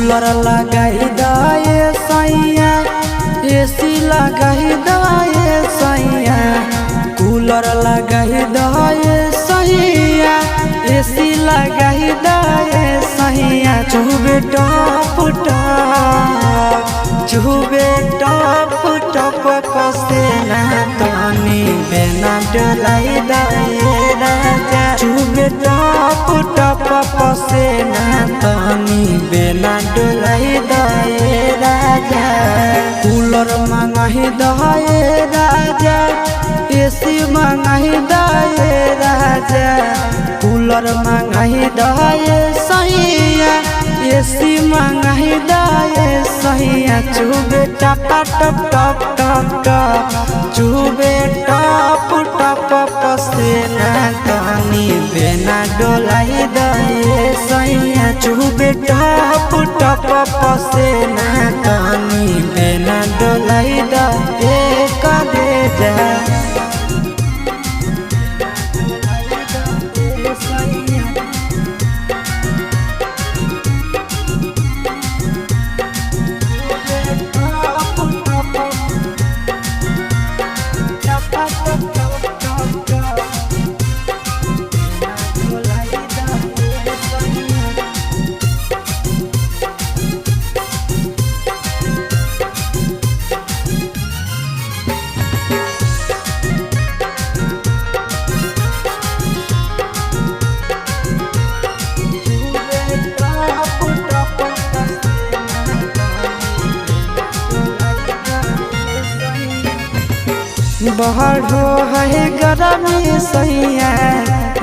Cooler लगाई दाए सैया एसी लगाई दाए सैया कूलर लगाई दाए सैया एसी लगाई दाए सैया चुबे टप टप पसेना तनी बेना डोलाई दाए राजा चुबे टप पसेना तनी बेना डोलाई दाए राजा कूलर मंगाही दाए राजा एसी मंगाही दाए राजा कूलर मंगाही दाए सैया एसी मंगाही दाए सैया चुबे टप चुबे टप पसेना तनी बेना डोलाई दाए सैया चुबे टप पसेना तनी बेना डोलाई दाए करे जा बहरो है गरमी सैया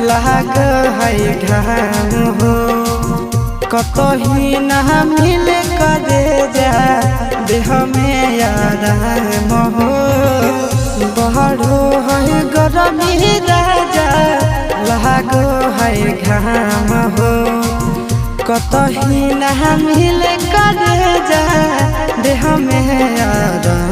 लाग है घाम हो कतही न मिले करे जा देह में आराम हो बहरो है गरमी राजा लाग है घाम हो कतही न मिले करे जा देह में आराम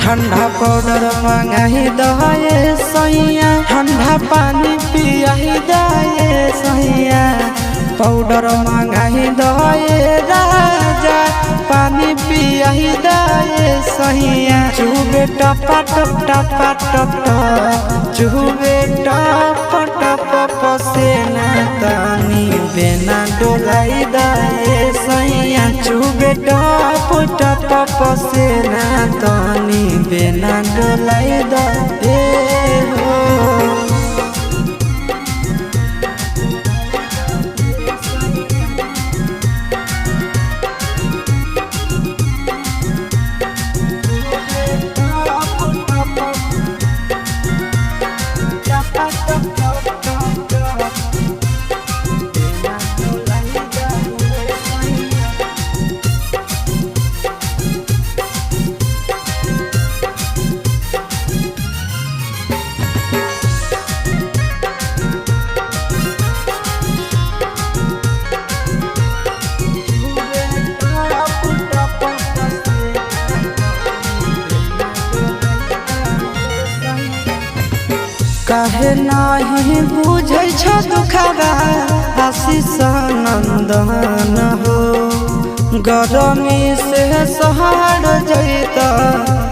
ठंडा पाउडर मंगाही दाए सैया ठंडा पानी पियाही दाए सैया पाउडर मंगाही दाए राजा पानी पियाही दाए सैया चुबे टप चुबे टप पसेना तनी बेना डोलाई दाए सैया चुबे टप पसेना तनी बेना डोलाई दाए हो काहे नाही बुझै छ दुखबा आशीष नंदन हो गरमी से सहर जैत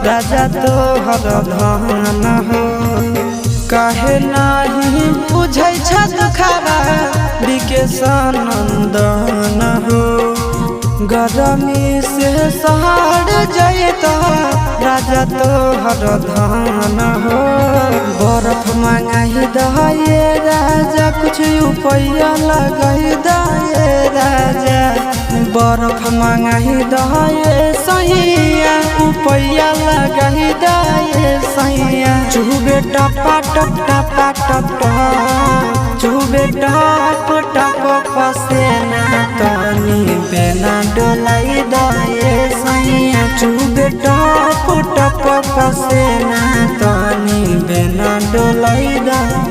राजा तोहर धन हो काहे नाही बुझै छ दुखबा विकेश नंदन हो गरमी से सहर जैत राजा तोहर धन हो बर्फ मंगाही दाए राजा कुछ उपाय लगाई दाए राजा बर्फ मंगाही दाए सैया उपाय लगाई दाए सैया चुबे टप चुबे टप पसेना तनी बेना डोलाई दाए सैया चुबे टप पसेना तनी बेना डोलाई दाए।